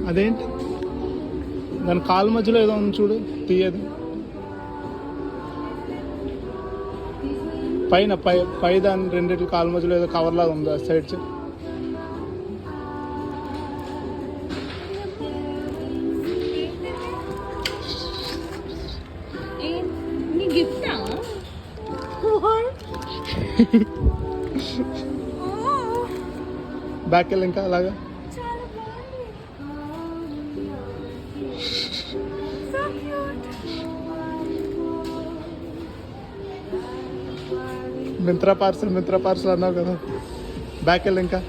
అదేంటి దాని కాలు మధ్యలో ఏదో ఉంది చూడు, తీయదు. పైన పై దాని రెండిట్లు కాలు మధ్యలో ఏదో కవర్ లాగా ఉంది ఆ సైడ్. బ్యాక్ వెళ్ళి ఇంకా అలాగా మింత్రా పార్సల్ అన్నావు కదా, బ్యాక్ వెళ్ళి ఇంకా